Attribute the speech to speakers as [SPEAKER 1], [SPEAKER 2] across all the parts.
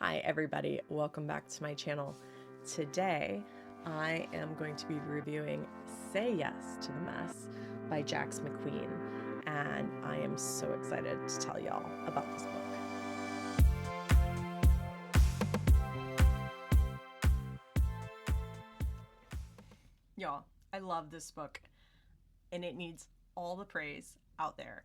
[SPEAKER 1] Hi everybody, welcome back to my channel. Today I am going to be reviewing Say Yes to the Mess by Jax McQueen, and I am so excited to tell y'all about this book. Y'all, I love this book and it needs all the praise out there.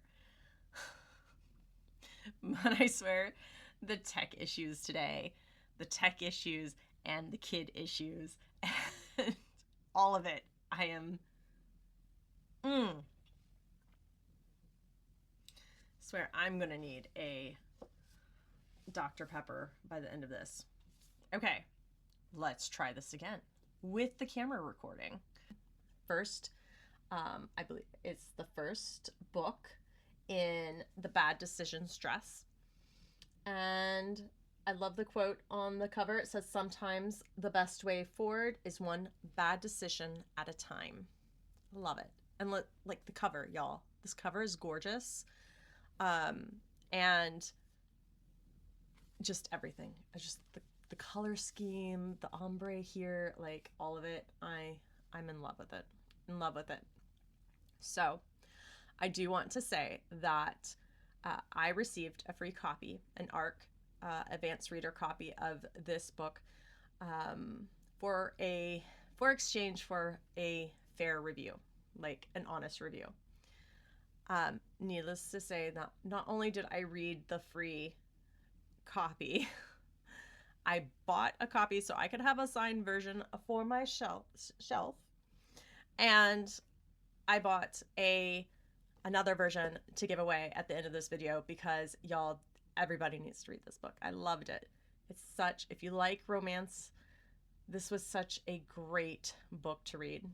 [SPEAKER 1] But I swear, the tech issues today, the tech issues and the kid issues, and all of it, I am, swear I'm gonna need a Dr. Pepper by the end of this. Okay, let's try this again with the camera recording. First, I believe it's the first book in the Bad Decisions dress. And I love the quote on the cover. It says, "Sometimes the best way forward is one bad decision at a time." Love it. And like the cover, y'all. This cover is gorgeous. And just everything. Just the color scheme, the ombre here, like all of it. I'm in love with it. In love with it. So I do want to say that I received a free copy, an ARC advanced reader copy of this book for exchange for a fair review, like an honest review. Needless to say, that not only did I read the free copy, I bought a copy so I could have a signed version for my shelf, and I bought another version to give away at the end of this video because y'all, everybody needs to read this book. I loved it. It's such, if you like romance, this was such a great book to read.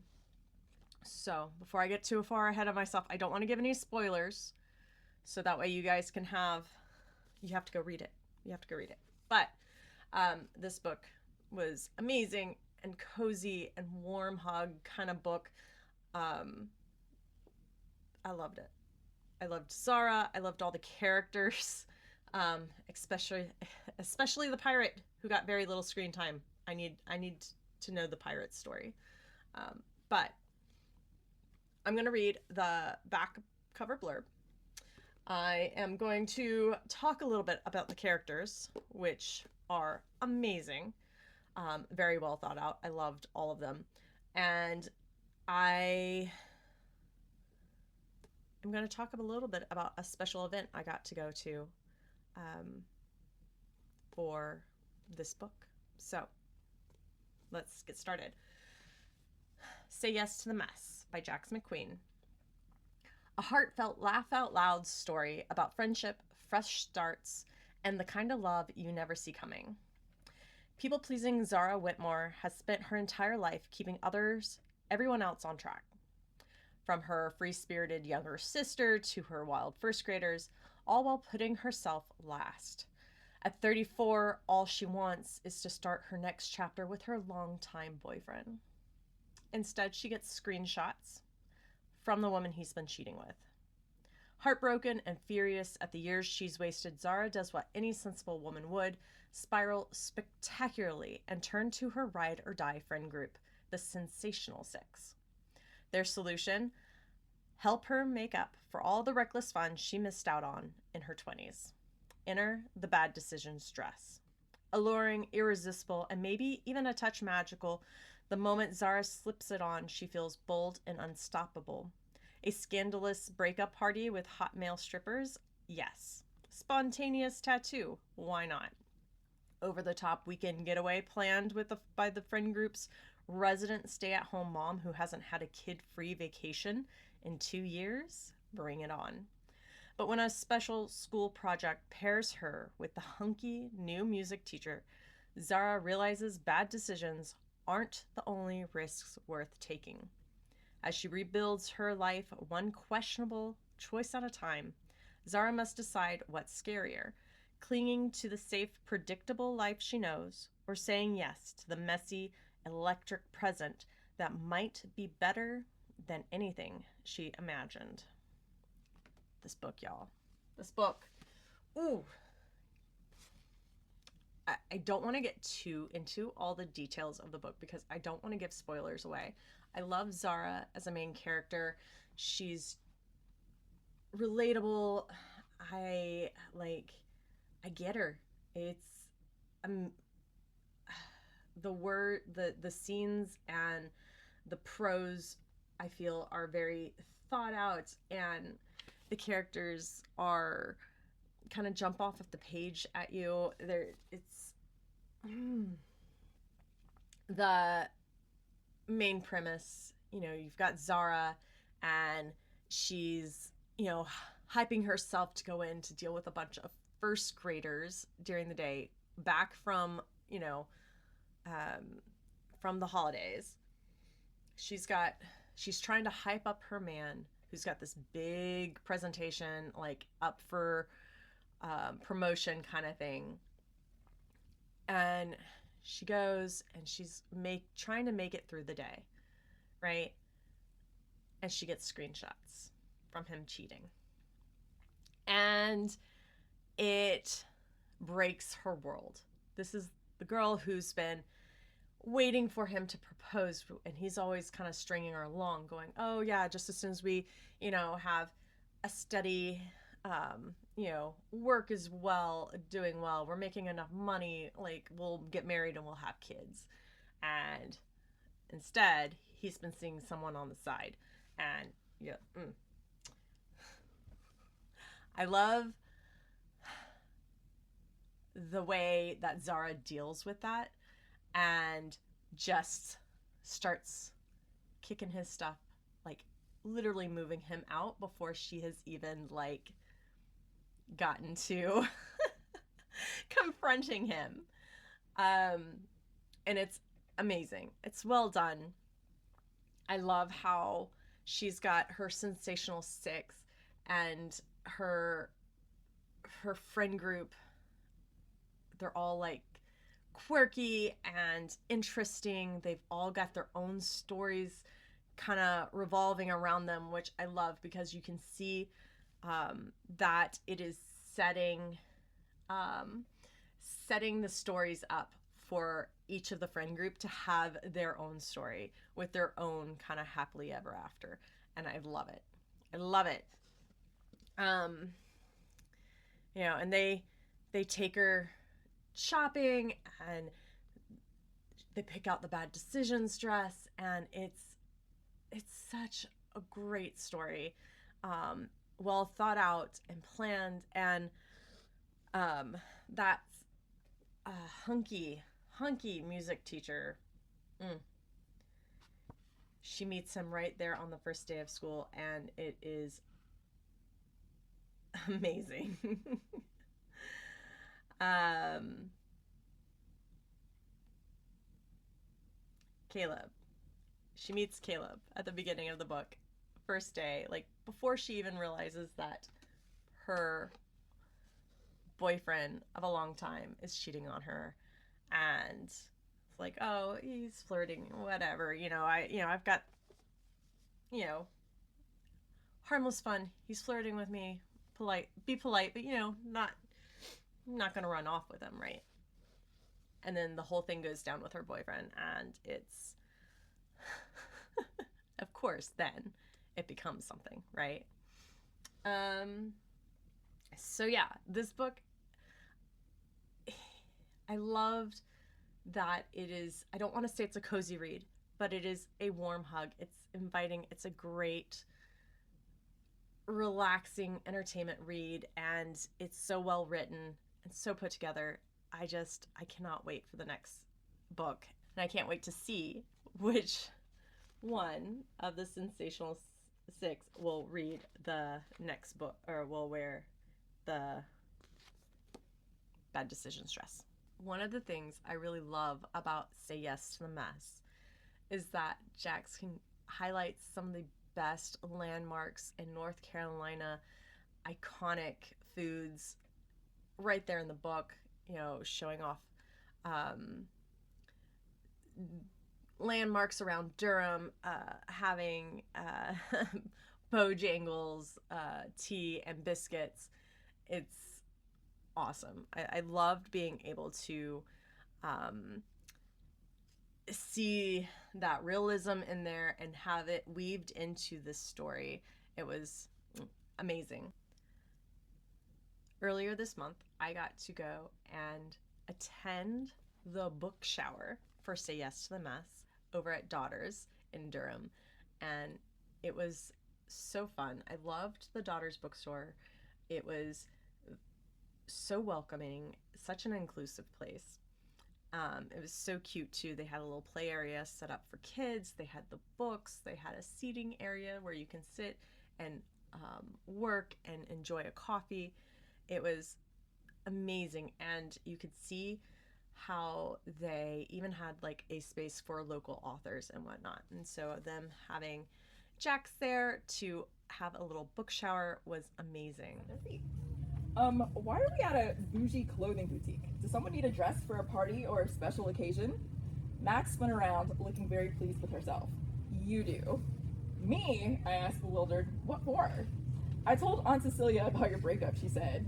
[SPEAKER 1] So before I get too far ahead of myself, I don't want to give any spoilers, so that way you guys can you have to go read it. You have to go read it. But this book was amazing and cozy and warm hug kind of book. I loved it. I loved Zara. I loved all the characters, especially the pirate who got very little screen time. I need to know the pirate story. But I'm going to read the back cover blurb. I am going to talk a little bit about the characters, which are amazing. Very well thought out. I loved all of them. And I'm going to talk a little bit about a special event I got to go to for this book. So let's get started. Say Yes to the Mess by Jax McQueen. A heartfelt, laugh out loud story about friendship, fresh starts, and the kind of love you never see coming. People-pleasing Zara Whitmore has spent her entire life keeping everyone else on track. From her free-spirited younger sister to her wild first graders, all while putting herself last. At 34, all she wants is to start her next chapter with her longtime boyfriend. Instead, she gets screenshots from the woman he's been cheating with. Heartbroken and furious at the years she's wasted, Zara does what any sensible woman would: spiral spectacularly and turn to her ride-or-die friend group, the Sensational Six. Their solution: help her make up for all the reckless fun she missed out on in her 20s. Enter the Bad Decisions dress. Alluring, irresistible, and maybe even a touch magical, the moment Zara slips it on, she feels bold and unstoppable. A scandalous breakup party with hot male strippers? Yes. Spontaneous tattoo? Why not? Over-the-top weekend getaway planned by the friend group's resident stay-at-home mom who hasn't had a kid-free vacation in 2 years? Bring it on. But when a special school project pairs her with the hunky new music teacher, Zara realizes bad decisions aren't the only risks worth taking. As she rebuilds her life one questionable choice at a time, Zara must decide what's scarier: clinging to the safe, predictable life she knows, or saying yes to the messy, electric present that might be better than anything she imagined. This book, y'all. This book. Ooh. I don't want to get too into all the details of the book because I don't want to give spoilers away. I love Zara as a main character. She's relatable. I like, I get her. It's um the scenes and the prose I feel are very thought out, and the characters are kind of jump off of the page at you. It's the main premise. You've got Zara, and she's hyping herself to go in to deal with a bunch of first graders during the day, back from um, from the holidays. She's trying to hype up her man who's got this big presentation, like up for promotion kind of thing. And she goes and she's trying to make it through the day, right? And she gets screenshots from him cheating. And it breaks her world. This is the girl who's been waiting for him to propose, and he's always kind of stringing her along, going, oh yeah, just as soon as we have a steady work is doing well, we're making enough money, like we'll get married and we'll have kids. And instead he's been seeing someone on the side. And I love the way that Zara deals with that and just starts kicking his stuff, like literally moving him out before she has even like gotten to confronting him. And it's amazing. It's well done. I love how she's got her sensational six and her friend group. They're all like quirky and interesting. They've all got their own stories kind of revolving around them, which I love because you can see that it is setting the stories up for each of the friend group to have their own story with their own kind of happily ever after. And I love it. I love it. And they take her shopping and they pick out the bad decisions dress, and it's such a great story, well thought out and planned. And that's a hunky music teacher. She meets him right there on the first day of school, and it is amazing. Caleb. She meets Caleb at the beginning of the book. First day, like before she even realizes that her boyfriend of a long time is cheating on her. And it's like, oh, he's flirting, whatever. I've got, harmless fun. He's flirting with me. Be polite, but I'm not gonna run off with him, right? And then the whole thing goes down with her boyfriend, and it's of course then it becomes something, right? So yeah, this book, I loved that it is, I don't want to say it's a cozy read, but it is a warm hug. It's inviting. It's a great relaxing entertainment read, and it's so well written and so put together. I cannot wait for the next book, and I can't wait to see which one of the Sensational Six will read the next book, or will wear the bad decisions dress. One of the things I really love about Say Yes to the Mess is that Jax can highlight some of the best landmarks in North Carolina, iconic foods right there in the book, showing off landmarks around Durham, having Bojangles tea and biscuits. It's awesome. I loved being able to see that realism in there and have it weaved into this story. It was amazing. Earlier this month, I got to go and attend the book shower for Say Yes to the Mess over at Daughters in Durham, and it was so fun. I loved the Daughters bookstore. It was so welcoming, such an inclusive place. It was so cute too. They had a little play area set up for kids. They had the books. They had a seating area where you can sit and work and enjoy a coffee. It was amazing, and you could see how they even had like a space for local authors and whatnot. And so them having Jax there to have a little book shower was amazing.
[SPEAKER 2] Why are we at a bougie clothing boutique? Does someone need a dress for a party or a special occasion? Max spun around, looking very pleased with herself. You do. Me? I asked, bewildered. What for? I told Aunt Cecilia about your breakup, she said.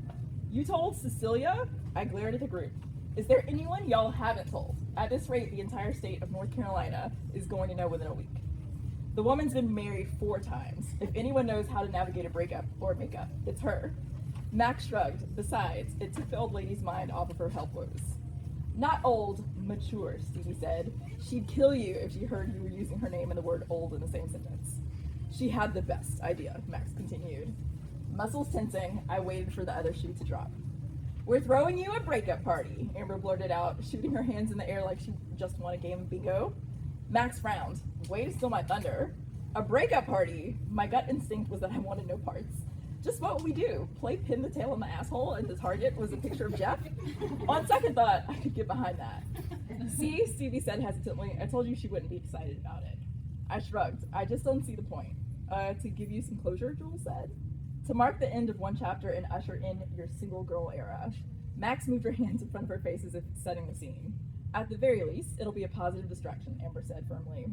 [SPEAKER 2] You told Cecilia? I glared at the group. Is there anyone y'all haven't told? At this rate, the entire state of North Carolina is going to know within a week. The woman's been married 4 times. If anyone knows how to navigate a breakup or makeup, it's her. Max shrugged. Besides, it took the old lady's mind off of her health woes. Not old, mature, Stevie said. She'd kill you if she heard you were using her name and the word old in the same sentence. She had the best idea, Max continued. Muscles tensing, I waited for the other shoe to drop. We're throwing you a breakup party, Amber blurted out, shooting her hands in the air like she just won a game of bingo. Max frowned. Way to steal my thunder. A breakup party? My gut instinct was that I wanted no parts. Just what would we do? Play pin the tail on the asshole and the target was a picture of Jeff? On second thought, I could get behind that. See, Stevie said hesitantly, I told you she wouldn't be excited about it. I shrugged. I just don't see the point. To give you some closure, Jules said. To mark the end of one chapter and usher in your single girl era. Max moved her hands in front of her face as if setting the scene. At the very least, it'll be a positive distraction, Amber said firmly.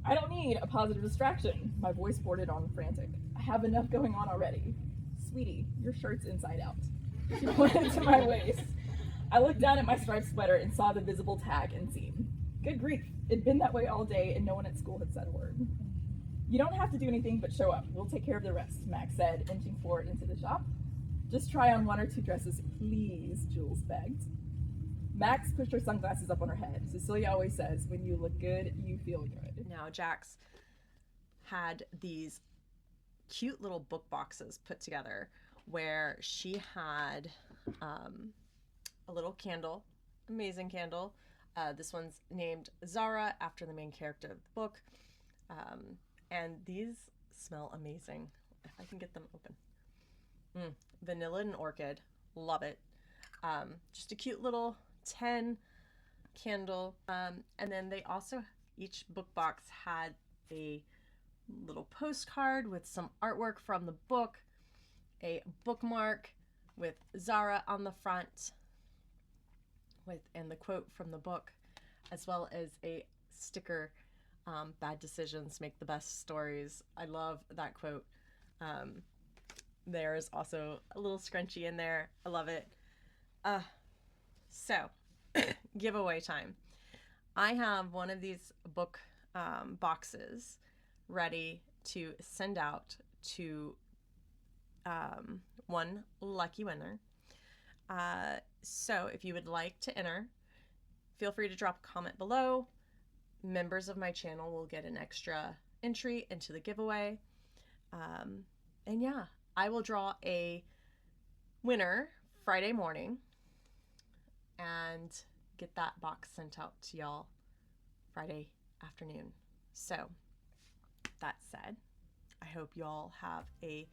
[SPEAKER 2] I don't need a positive distraction. My voice bordered on frantic. I have enough going on already. Sweetie, your shirt's inside out. She pointed to my waist. I looked down at my striped sweater and saw the visible tag and seam. Good grief, it'd been that way all day and no one at school had said a word. You don't have to do anything but show up. We'll take care of the rest, Max said, inching forward into the shop. Just try on 1 or 2 dresses, please, Jules begged. Max pushed her sunglasses up on her head. Cecilia always says, when you look good, you feel good.
[SPEAKER 1] Now, Jax had these cute little book boxes put together where she had a little candle, amazing candle. This one's named Zara after the main character of the book. And these smell amazing. If I can get them open. Vanilla and orchid. Love it. Just a cute little 10 candle. And then they also, each book box had a little postcard with some artwork from the book, a bookmark with Zara on the front, and the quote from the book, as well as a sticker, bad decisions make the best stories. I love that quote. There's also a little scrunchie in there. I love it. So, giveaway time. I have one of these book boxes ready to send out to one lucky winner. So if you would like to enter, feel free to drop a comment below. Members of my channel will get an extra entry into the giveaway. And yeah, I will draw a winner Friday morning and get that box sent out to y'all Friday afternoon. So that said, I hope y'all have a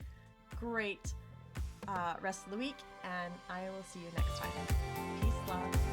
[SPEAKER 1] great rest of the week, and I will see you next time. Peace, love.